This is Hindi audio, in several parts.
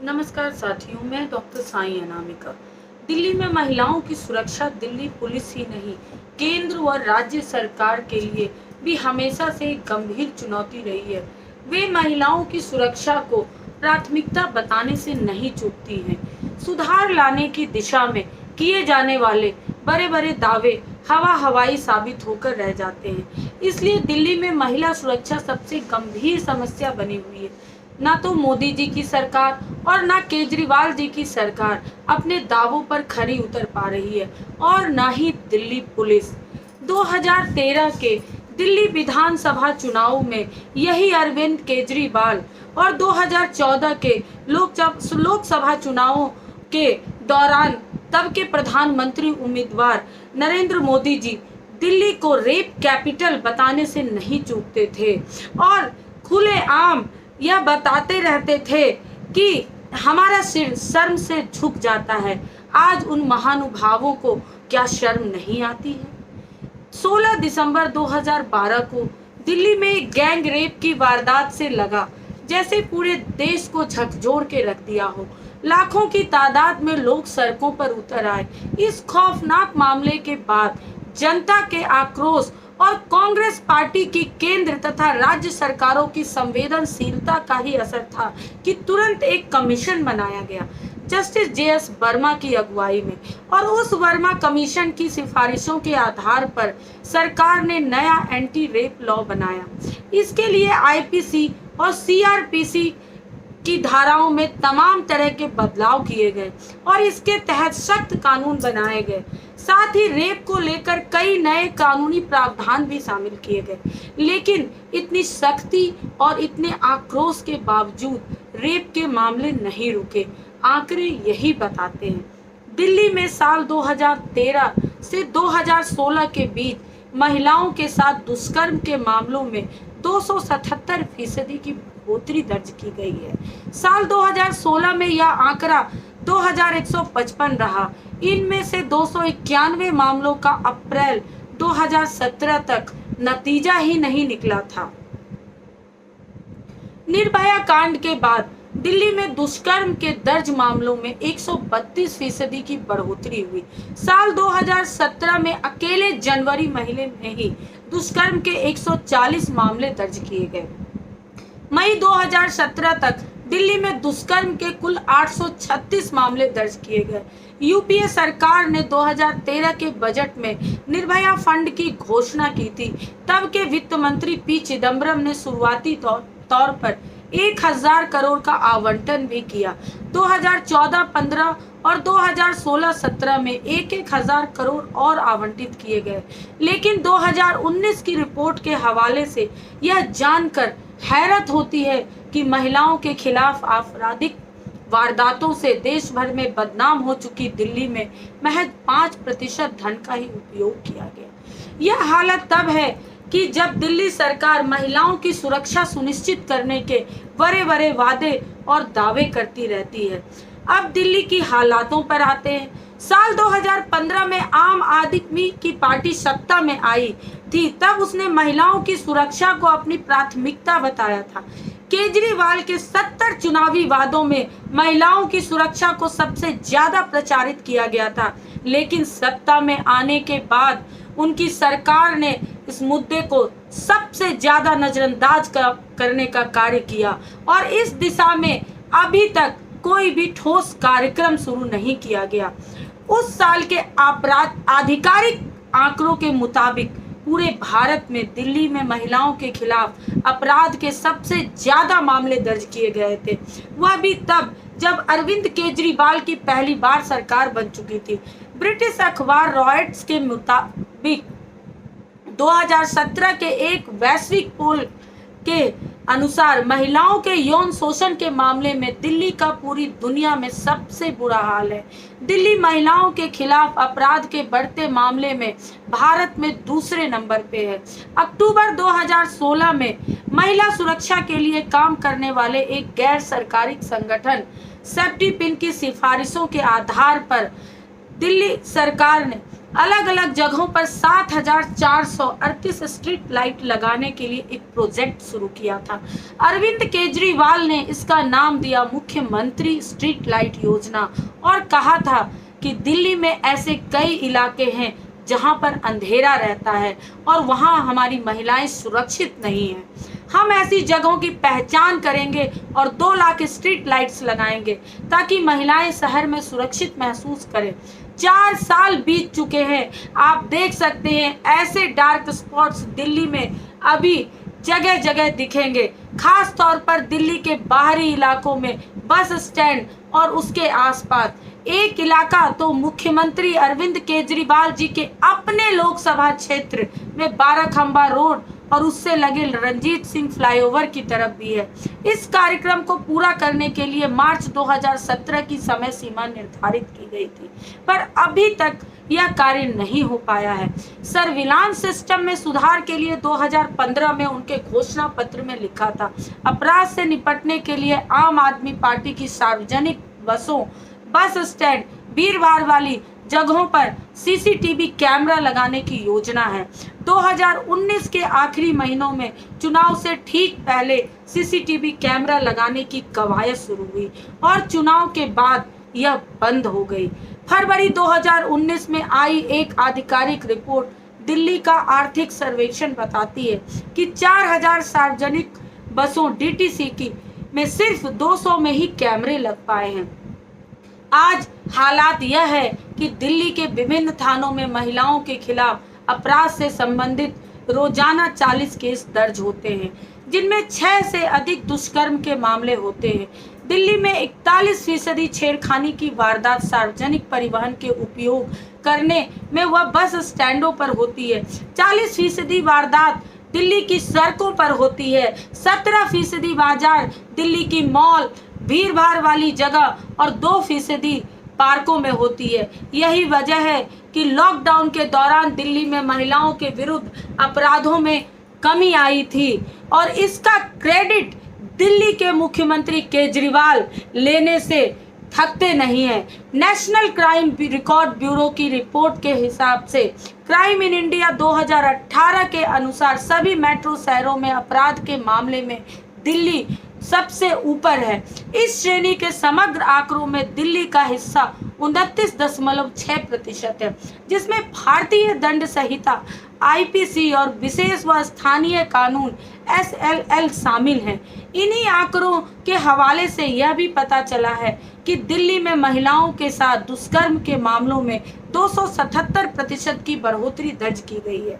नमस्कार साथियों, मैं डॉक्टर साई अनामिका। दिल्ली में महिलाओं की सुरक्षा दिल्ली पुलिस ही नहीं, केंद्र व राज्य सरकार के लिए भी हमेशा से एक गंभीर चुनौती रही है। वे महिलाओं की सुरक्षा को प्राथमिकता बताने से नहीं चूकती हैं। सुधार लाने की दिशा में किए जाने वाले बड़े बड़े दावे हवा हवाई साबित होकर रह जाते हैं। इसलिए दिल्ली में महिला सुरक्षा सबसे गंभीर समस्या बनी हुई है। ना तो मोदी जी की सरकार और ना केजरीवाल जी की सरकार अपने दावों पर खरी उतर पा रही है और ना ही दिल्ली पुलिस। 2013 के दिल्ली विधानसभा चुनाव में यही अरविंद केजरीवाल और 2014 के लोकसभा चुनावों के दौरान तब के प्रधानमंत्री उम्मीदवार नरेंद्र मोदी जी दिल्ली को रेप कैपिटल बताने से नहीं चूकते थे और खुलेआम यह बताते रहते थे कि हमारा सिर शर्म से झुक जाता है। आज उन महानुभावों को क्या शर्म नहीं आती है? 16 दिसंबर 2012 को दिल्ली में एक गैंग रेप की वारदात से लगा जैसे पूरे देश को झकझोर के रख दिया हो। लाखों की तादाद में लोग सड़कों पर उतर आए। इस खौफनाक मामले के बाद जनता के आक्रोश और कांग्रेस पार्टी की केंद्र तथा राज्य सरकारों की संवेदनशीलता का ही असर था कि तुरंत एक कमीशन बनाया गया जस्टिस जेएस वर्मा की अगुवाई में, और उस वर्मा कमीशन की सिफारिशों के आधार पर सरकार ने नया एंटी रेप लॉ बनाया। इसके लिए आईपीसी और सीआरपीसी की धाराओं में तमाम तरह के बदलाव किए गए और इसके तहत सख्त कानून बनाए गए। साथ ही रेप को लेकर कई नए कानूनी प्रावधान भी शामिल किए गए। लेकिन इतनी सख्ती और इतने आक्रोश के बावजूद रेप के मामले नहीं रुके। आंकड़े यही बताते हैं। दिल्ली में साल 2013 से 2016 के बीच महिलाओं के साथ दुष्कर्म के मामलों में 277% की बढ़ोतरी दर्ज की गई है। साल 2016 में यह आंकड़ा 2155 रहा। इनमें से 291 मामलों का अप्रैल 2017 तक नतीजा ही नहीं निकला था। निर्भया कांड के बाद दिल्ली में दुष्कर्म के दर्ज मामलों में 132% की बढ़ोतरी हुई। साल 2017 में अकेले जनवरी महीने में ही दुष्कर्म के 140 मामले दर्ज किए गए। मई 2017 तक दिल्ली में दुष्कर्म के कुल 836 मामले दर्ज किए गए। यूपीए सरकार ने 2013 के बजट में निर्भया फंड की घोषणा की थी। तब के वित्त मंत्री पी चिदम्बरम ने शुरुआती तौर पर 1000 करोड़ का आवंटन भी किया। 2014-15 और 2016-17 में 1000 करोड़ और आवंटित किए गए। लेकिन 2019 की रिपोर्ट के हवाले से यह जानकर हैरत होती है कि महिलाओं के खिलाफ आपराधिक वारदातों से देश भर में बदनाम हो चुकी दिल्ली में महज 5% धन का ही उपयोग किया गया। यह हालत तब है कि जब दिल्ली सरकार महिलाओं की सुरक्षा सुनिश्चित करने के बड़े बड़े वादे और दावे करती रहती है। अब दिल्ली की हालातों पर आते हैं। साल 2015 में आम आदमी की पार्टी सत्ता में आई थी। तब उसने महिलाओं की सुरक्षा को अपनी प्राथमिकता बताया था। केजरीवाल के 70 चुनावी वादों में महिलाओं की सुरक्षा को सबसे ज्यादा प्रचारित किया गया था। लेकिन सत्ता में आने के बाद उनकी सरकार ने इस मुद्दे को सबसे ज्यादा नजरअंदाज करने का कार्य किया और इस दिशा में अभी तक कोई भी ठोस कार्यक्रम शुरू नहीं किया गया। उस साल के आधिकारिक आंकड़ों के मुताबिक पूरे भारत में दिल्ली में महिलाओं के खिलाफ अपराध के सबसे ज्यादा मामले दर्ज किए गए थे। वह भी तब जब अरविंद केजरीवाल की पहली बार सरकार बन चुकी थी। ब्रिटिश अखबार रॉयटर्स के मुताबिक 2017 के एक वैश्विक पोल के अनुसार महिलाओं के यौन शोषण के मामले में दिल्ली का पूरी दुनिया में सबसे बुरा हाल है। दिल्ली महिलाओं के खिलाफ अपराध के बढ़ते मामले में भारत में दूसरे नंबर पे है। अक्टूबर 2016 में महिला सुरक्षा के लिए काम करने वाले एक गैर सरकारी संगठन सेफ्टी पिन की सिफारिशों के आधार पर दिल्ली सरकार ने अलग अलग जगहों पर 7,438 स्ट्रीट लाइट लगाने के लिए एक प्रोजेक्ट शुरू किया था। अरविंद केजरीवाल ने इसका नाम दिया मुख्यमंत्री स्ट्रीट लाइट योजना और कहा था कि दिल्ली में ऐसे कई इलाके हैं जहां पर अंधेरा रहता है और वहां हमारी महिलाएं सुरक्षित नहीं हैं। हम ऐसी जगहों की पहचान करेंगे और 2 लाख स्ट्रीट लाइट्स लगाएंगे ताकि महिलाएं शहर में सुरक्षित महसूस करें। 4 साल बीत चुके हैं, आप देख सकते हैं ऐसे डार्क स्पॉट्स दिल्ली में अभी जगह जगह दिखेंगे, खास तौर पर दिल्ली के बाहरी इलाकों में, बस स्टैंड और उसके आसपास। एक इलाका तो मुख्यमंत्री अरविंद केजरीवाल जी के अपने लोकसभा क्षेत्र में 12 खंबा रोड और उससे लगे रंजीत सिंह फ्लाईओवर की तरफ भी है। इस कार्यक्रम को पूरा करने के लिए मार्च 2017 की समय सीमा निर्धारित की गई थी, पर अभी तक यह कार्य नहीं हो पाया है। सर्विलांस सिस्टम में सुधार के लिए 2015 में उनके घोषणा पत्र में लिखा था, अपराध से निपटने के लिए आम आदमी पार्टी की सार्वजनिक बसों, बस स्टैंड, भीड़-भाड़ वाली जगहों पर सीसीटीवी कैमरा लगाने की योजना है। 2019 के आखिरी महीनों में चुनाव से ठीक पहले सीसीटीवी कैमरा लगाने की कवायद शुरू हुई और चुनाव के बाद यह बंद हो गई। फरवरी 2019 में आई एक आधिकारिक रिपोर्ट दिल्ली का आर्थिक सर्वेक्षण बताती है कि 4000 सार्वजनिक बसों डीटीसी की में सिर्फ 200 में ही कैमरे लग पाए हैं। आज हालात यह है कि दिल्ली के विभिन्न थानों में महिलाओं के खिलाफ अपराध से संबंधित रोजाना 40 केस दर्ज होते हैं, जिनमें 6 से अधिक दुष्कर्म के मामले होते हैं। दिल्ली में 41% छेड़खानी की वारदात सार्वजनिक परिवहन के उपयोग करने में व बस स्टैंडों पर होती है। 40% वारदात दिल्ली की सड़कों पर होती है। 17% बाजार दिल्ली की मॉल, भीड़ भाड़ वाली जगह और 2% पार्कों में होती है। यही वजह है कि लॉकडाउन के दौरान दिल्ली में महिलाओं के विरुद्ध अपराधों में कमी आई थी और इसका क्रेडिट दिल्ली के मुख्यमंत्री केजरीवाल लेने से थकते नहीं हैं। नेशनल क्राइम रिकॉर्ड ब्यूरो की रिपोर्ट के हिसाब से क्राइम इन इंडिया 2018 के अनुसार सभी मेट्रो शहरों में अपराध के मामले में दिल्ली सबसे ऊपर है। इस श्रेणी के समग्र आंकड़ों में दिल्ली का हिस्सा 29.6% है, जिसमें भारतीय दंड संहिता आईपीसी और विशेष व स्थानीय कानून एसएलएल शामिल हैं। इन्हीं आंकड़ों के हवाले से यह भी पता चला है कि दिल्ली में महिलाओं के साथ दुष्कर्म के मामलों में 277% की बढ़ोतरी दर्ज की गई है।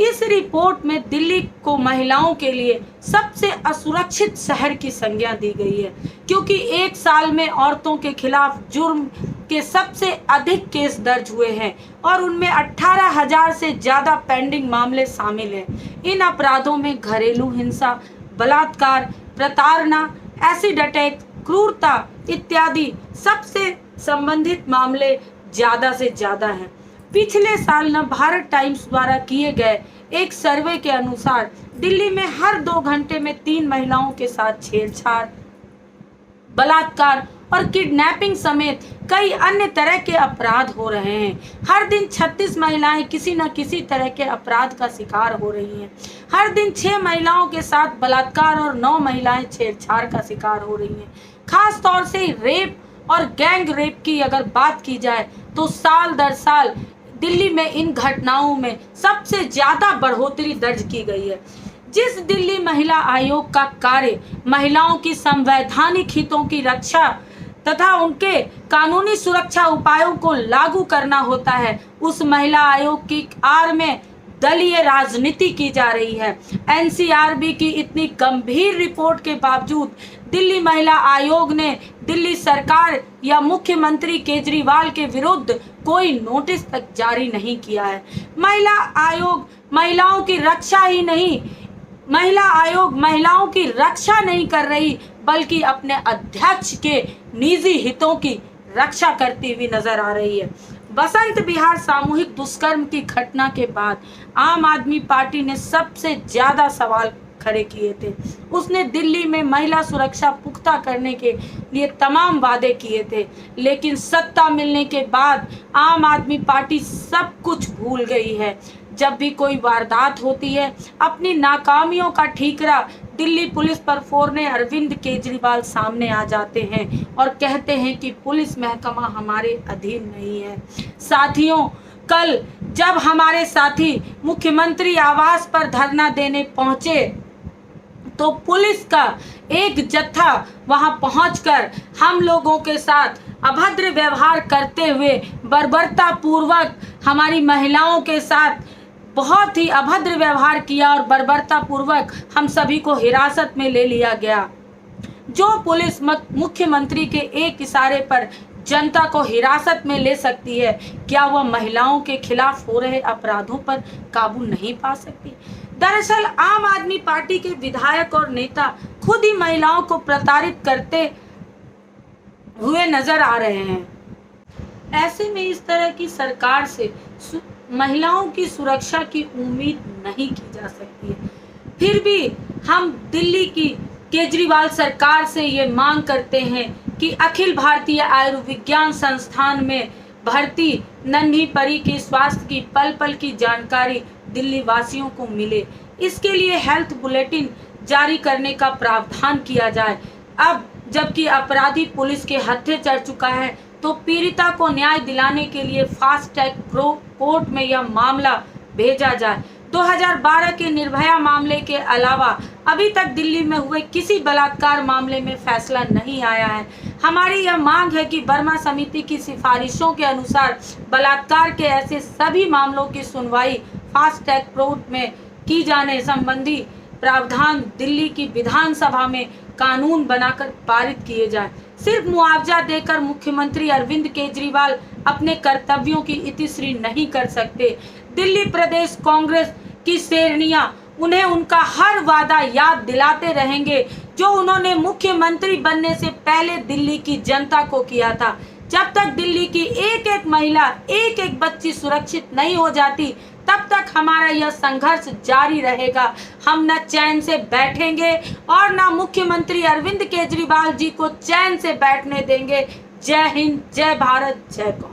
इस रिपोर्ट में दिल्ली को महिलाओं के लिए सबसे असुरक्षित शहर की संज्ञा दी गई है, क्योंकि एक साल में औरतों के खिलाफ जुर्म के सबसे अधिक केस दर्ज हुए हैं और उनमें 18,000 से ज़्यादा पेंडिंग मामले शामिल हैं। इन अपराधों में घरेलू हिंसा, बलात्कार, प्रताड़ना, एसिड अटैक, क्रूरता इत्यादि सबसे संबंधित मामले ज़्यादा से ज़्यादा हैं। पिछले साल नवभारत टाइम्स द्वारा किए गए एक सर्वे के अनुसार दिल्ली में हर 2 घंटे में 3 महिलाओं के साथ छेड़छाड़, बलात्कार और किडनैपिंग समेत कई अन्य तरह के अपराध हो रहे हैं। हर दिन 36 महिलाएं किसी न किसी तरह के अपराध का शिकार हो रही हैं। हर दिन 6 महिलाओं के साथ बलात्कार और 9 महिलाएं छेड़छाड़ का शिकार हो रही हैं। खास तौर से रेप और गैंग रेप की अगर बात की जाए तो साल दर साल दिल्ली में इन घटनाओं में सबसे ज्यादा बढ़ोतरी दर्ज की गई है। जिस दिल्ली महिला आयोग का कार्य महिलाओं की संवैधानिक हितों की रक्षा तथा उनके कानूनी सुरक्षा उपायों को लागू करना होता है, उस महिला आयोग की आड़ में दलीय राजनीति की जा रही है। एनसीआरबी की इतनी गंभीर रिपोर्ट के बावजूद दिल्ली महिला आयोग ने दिल्ली सरकार या मुख्यमंत्री केजरीवाल के विरुद्ध कोई नोटिस तक जारी नहीं किया है। महिला आयोग महिलाओं की रक्षा ही नहीं, महिला आयोग महिलाओं की रक्षा नहीं कर रही, बल्कि अपने अध्यक्ष के निजी हितों की रक्षा करती हुई नजर आ रही है। बसंत विहार सामूहिक दुष्कर्म की घटना के बाद आम आदमी पार्टी ने सबसे ज्यादा सवाल खड़े किए थे। उसने दिल्ली में महिला सुरक्षा पुख्ता व्यवस्था करने के लिए तमाम वादे किए थे, लेकिन सत्ता मिलने के बाद आम आदमी पार्टी सब कुछ भूल गई है। जब भी कोई वारदात होती है, अपनी नाकामियों का ठीकरा दिल्ली पुलिस पर फोड़ने अरविंद केजरीवाल सामने आ जाते हैं और कहते हैं कि पुलिस महकमा हमारे अधीन नहीं है। साथियों, कल जब हमारे साथी मुख्यमंत्री आवास पर धरना देने पहुंचे तो पुलिस का एक जत्था वहां पहुंचकर हम लोगों के साथ अभद्र व्यवहार करते हुए बर्बरता पूर्वक हमारी महिलाओं के साथ बहुत ही अभद्र व्यवहार किया और बर्बरता पूर्वक हम सभी को हिरासत में ले लिया गया। जो पुलिस मुख्यमंत्री के एक इशारे पर जनता को हिरासत में ले सकती है, क्या वह महिलाओं के खिलाफ हो रहे अपराधों पर काबू नहीं पा सकती? दरअसल आम आदमी पार्टी के विधायक और नेता खुद ही महिलाओं को प्रताड़ित करते हुए नजर आ रहे हैं। ऐसे में इस तरह की सरकार से महिलाओं की सुरक्षा की उम्मीद नहीं की जा सकती है। फिर भी हम दिल्ली की केजरीवाल सरकार से ये मांग करते हैं कि अखिल भारतीय आयुर्विज्ञान संस्थान में भर्ती नन्ही परी के स्वास्थ्य की पल पल की जानकारी दिल्ली वासियों को मिले। इसके लिए हेल्थ बुलेटिन जारी करने का प्रावधान किया जाए। अब जबकि अपराधी पुलिस के हत्थे चढ़ चुका है, तो पीड़िता को न्याय दिलाने के लिए फास्ट ट्रैक कोर्ट में यह मामला भेजा जाए। 2012 के निर्भया मामले के अलावा अभी तक दिल्ली में हुए किसी बलात्कार मामले में फैसला नहीं आया है। हमारी यह मांग है कि वर्मा समिति की सिफारिशों के अनुसार बलात्कार के ऐसे सभी मामलों की सुनवाई फास्ट ट्रैक कोर्ट में की जाने संबंधी प्रावधान दिल्ली की विधानसभा में कानून बनाकर पारित किए जाए। सिर्फ मुआवजा देकर मुख्यमंत्री अरविंद केजरीवाल अपने कर्तव्यों की इतिश्री नहीं कर सकते। दिल्ली प्रदेश कांग्रेस की शेरनियां उन्हें उनका हर वादा याद दिलाते रहेंगे जो उन्होंने मुख्यमंत्री बनने से पहले दिल्ली की जनता को किया था। जब तक दिल्ली की एक एक महिला, एक एक बच्ची सुरक्षित नहीं हो जाती, तब तक हमारा यह संघर्ष जारी रहेगा। हम न चैन से बैठेंगे और न मुख्यमंत्री अरविंद केजरीवाल जी को चैन से बैठने देंगे। जय हिंद, जय भारत, जय कांग्रेस।